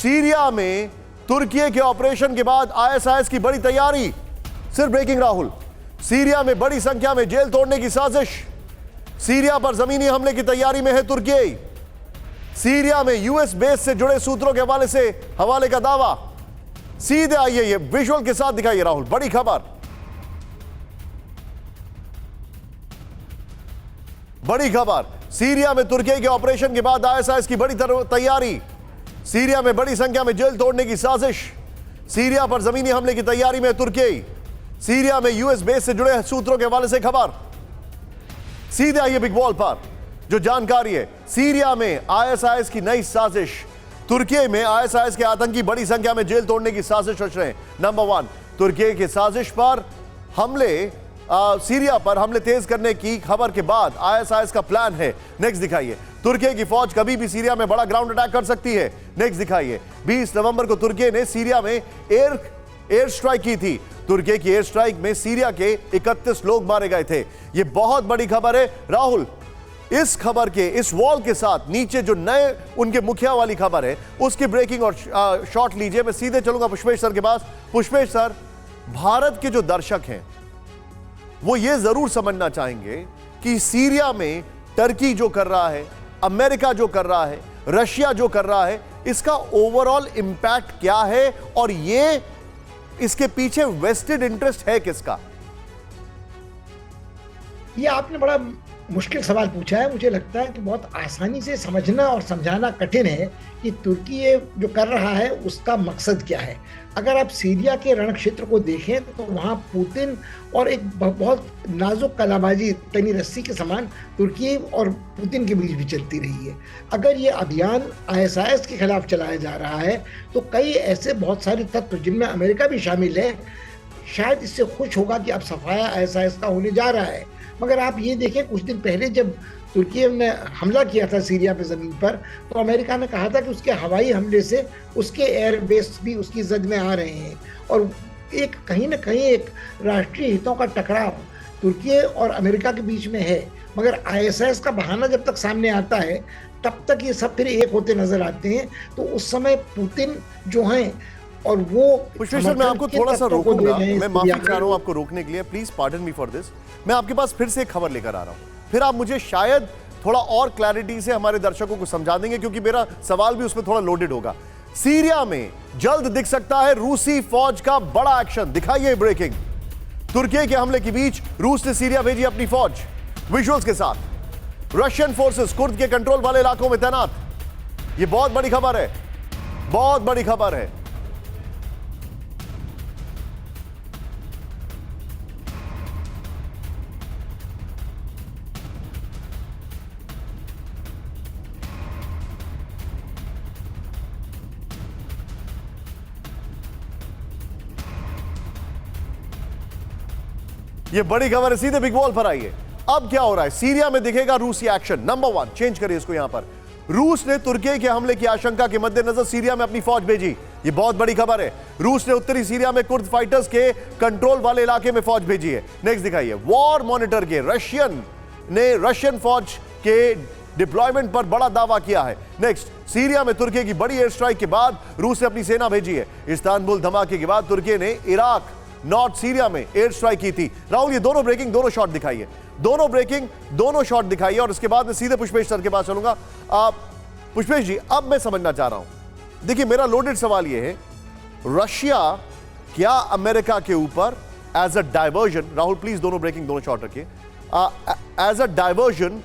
Syria में तुर्की के operation के बाद आईएसआईएस की बड़ी तैयारी। सिर्फ ब्रेकिंग राहुल, सीरिया में बड़ी संख्या में जेल तोड़ने की साजिश। सीरिया पर जमीनी हमले की तैयारी में है तुर्की। सीरिया में यूएस बेस से जुड़े सूत्रों के हवाले का दावा। सीधे आइए, ये विजुअल के साथ दिखाइए राहुल, बड़ी खबर। बड़ी खबर, सीरिया में तुर्की के ऑपरेशन के बाद आईएसआईएस की बड़ी तैयारी। सीरिया में बड़ी संख्या में जेल तोड़ने की साजिश। सीरिया पर जमीनी हमले की तैयारी में तुर्की। सीरिया में यूएस बेस से जुड़े सूत्रों के हवाले से खबर। सीधे आइए बिग वॉल पर, जो जानकारी है सीरिया में आईएसआईएस की नई साजिश। तुर्की में आईएसआईएस के आतंकी बड़ी संख्या में जेल तोड़ने की साजिश रच रहे हैं। नंबर 1, तुर्की की साजिश पर हमले, सीरिया पर हमले तेज करने की खबर के बाद आईएसआईएस का प्लान है। नेक्स्ट दिखाइए, तुर्की की फौज कभी भी सीरिया में बड़ा ग्राउंड अटैक कर सकती है। नेक्स्ट दिखाइए, 20 नवंबर को तुर्की ने सीरिया में एयर स्ट्राइक की थी। तुर्की की एयर स्ट्राइक में सीरिया के 31 लोग मारे गए थे। यह बहुत बड़ी खबर है राहुल। इस खबर के, इस वॉल के साथ नीचे जो नए उनके मुखिया वाली खबर है उसकी ब्रेकिंग और शॉट लीजिए। मैं सीधे चलूंगा पुष्पेश सर के पास। पुष्पेश सर, भारत के जो दर्शक हैं वो ये जरूर समझना चाहेंगे कि सीरिया में टर्की जो कर रहा है, अमेरिका जो कर रहा है, रशिया जो कर रहा है, इसका ओवरऑल इंपैक्ट क्या है और ये इसके पीछे वेस्टेड इंटरेस्ट है किसका? ये आपने बड़ा मुश्किल सवाल पूछा है। मुझे लगता है कि बहुत आसानी से समझना और समझाना कठिन है कि तुर्की ये जो कर रहा है उसका मकसद क्या है। अगर आप सीरिया के रण क्षेत्र को देखें तो वहाँ पुतिन और एक बहुत नाजुक कलाबाजी तनी रस्सी के समान तुर्की और पुतिन के बीच भी चलती रही है। अगर ये अभियान आईएसआईएस के खिलाफ चलाया जा रहा है तो कई ऐसे बहुत सारे तत्व जिनमें अमेरिका भी शामिल है शायद इससे खुश होगा कि अब सफाया आईएसआईएस का होने जा रहा है। मगर आप ये देखें, कुछ दिन पहले जब तुर्की ने हमला किया था सीरिया पे ज़मीन पर, तो अमेरिका ने कहा था कि उसके हवाई हमले से उसके एयर बेस भी उसकी जद में आ रहे हैं और एक कहीं ना कहीं एक राष्ट्रीय हितों का टकराव तुर्की और अमेरिका के बीच में है। मगर आईएसआईएस का बहाना जब तक सामने आता है तब तक ये सब फिर एक होते नजर आते हैं। तो उस समय पुतिन जो हैं और वो पुष्पेश सर, मैं आपको थोड़ा सा रोकूंगा। मैं माफी चाह रहा हूं आपको रोकने के लिए, please pardon me for this. मैं आपके पास फिर से एक खबर लेकर आ रहा हूं, फिर आप मुझे शायद थोड़ा और क्लैरिटी से हमारे दर्शकों को समझा देंगे क्योंकि मेरा सवाल भी उसमें थोड़ा लोडेड होगा। सीरिया में जल्द दिख सकता है रूसी फौज का बड़ा एक्शन। दिखाइए ब्रेकिंग, तुर्की के हमले के बीच रूस ने सीरिया भेजी अपनी फौज, विजुअल्स के साथ। रशियन फोर्सेस कुर्द के कंट्रोल वाले इलाकों में तैनात। यह बहुत बड़ी खबर है, बहुत बड़ी खबर है। ये बड़ी खबर है। सीधे बिग वॉल पर आइए, अब क्या हो रहा है? सीरिया में दिखेगा रूसी एक्शन। नंबर 1, चेंज करिए इसको यहां पर। रूस ने तुर्की के हमले की आशंका के मद्देनजर सीरिया में अपनी फौज भेजी। ये बहुत बड़ी खबर है। रूस ने उत्तरी सीरिया में कुर्द फाइटर्स के कंट्रोल वाले इलाके में फौज भेजी है। नेक्स्ट दिखाइए, वॉर मॉनिटर के रशियन फौज के डिप्लॉयमेंट पर बड़ा दावा किया है। नेक्स्ट, सीरिया में तुर्की की बड़ी एयर स्ट्राइक के बाद रूस ने अपनी सेना भेजी है। इस्तांबुल धमाके के बाद तुर्की ने इराक, नॉर्थ सीरिया में एयर स्ट्राइक की थी। राहुल, ये दोनों ब्रेकिंग, दोनों शॉट दिखाइए, दोनों ब्रेकिंग, दोनों शॉट दिखाइए और इसके बाद मैं सीधे पुष्पेश सर के पास चलूंगा। पुष्पेश जी, अब मैं समझना चाह रहा हूं। देखिए, मेरा लोडेड सवाल यह है, रशिया क्या अमेरिका के ऊपर as a diversion, Rahul please दोनों ब्रेकिंग, दोनों शॉट रखिए, एज अ डाइवर्जन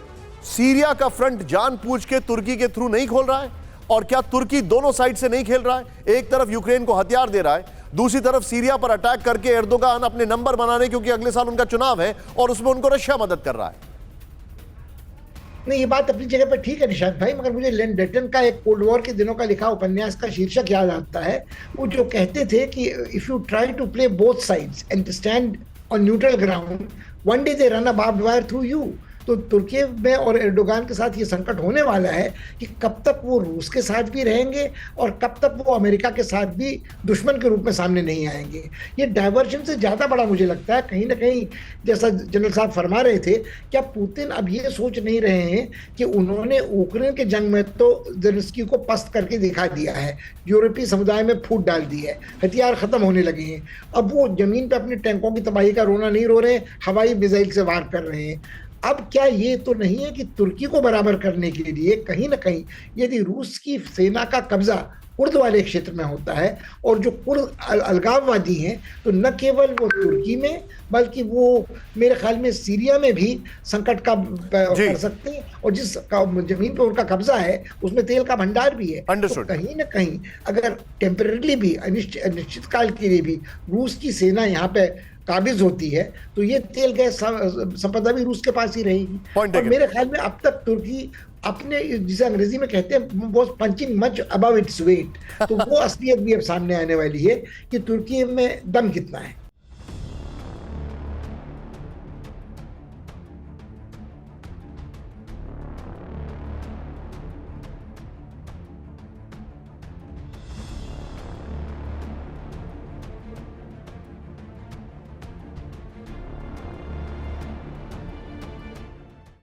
सीरिया का फ्रंट जानबूझ के तुर्की के थ्रू नहीं खोल रहा है? और क्या तुर्की दोनों साइड से नहीं खेल रहा है? एक तरफ यूक्रेन को हथियार दे रहा है, दूसरी तरफ सीरिया पर अटैक करके एर्दोगान अपने नंबर बनाने, क्योंकि अगले साल उनका चुनाव है और उसमें उनको रशिया मदद कर रहा है। नहीं, ये बात अपनी जगह पर ठीक है निशांत भाई, मगर मुझे लेन डेटन का एक कोल्ड वॉर के दिनों का लिखा उपन्यास का शीर्षक याद आता है। वो जो कहते थे कि if you try to play both sides and stand on neutral ground, one day they run a barbed wire through you. तो तुर्की में और एर्दोगान के साथ ये संकट होने वाला है कि कब तक वो रूस के साथ भी रहेंगे और कब तक वो अमेरिका के साथ भी दुश्मन के रूप में सामने नहीं आएंगे। ये डाइवर्जन से ज़्यादा बड़ा मुझे लगता है कहीं ना कहीं, जैसा जनरल साहब फरमा रहे थे, क्या पुतिन अब ये सोच नहीं रहे हैं कि उन्होंने यूक्रेन के जंग में तो ज़ेलेंस्की को पस्त करके दिखा दिया है, यूरोपीय समुदाय में फूट डाल दी है, हथियार खत्म होने लगे हैं, अब वो जमीन पे अपने टैंकों की तबाही का रोना नहीं रो रहे, हवाई मिसाइल से वार कर रहे हैं। अब क्या ये तो नहीं है कि तुर्की को बराबर करने के लिए कहीं ना कहीं यदि रूस की सेना का कब्जा कुर्द वाले क्षेत्र में होता है और जो कुर्द अलगाववादी हैं, तो न केवल वो तुर्की में बल्कि वो मेरे ख्याल में सीरिया में भी संकट का कर सकते हैं, और जिस जमीन पर उनका कब्जा है उसमें तेल का भंडार भी है। तो कहीं ना कहीं अगर टेम्परेरी भी अनिश्चित काल के लिए भी रूस की सेना यहाँ पे काबिज होती है तो ये तेल गैस संपदा भी रूस के पास ही रहेगी। और मेरे ख्याल में अब तक तुर्की अपने, जिसे अंग्रेजी में कहते हैं, वो punching much above its weight, तो वो असलियत भी अब सामने आने वाली है कि तुर्की में दम कितना है।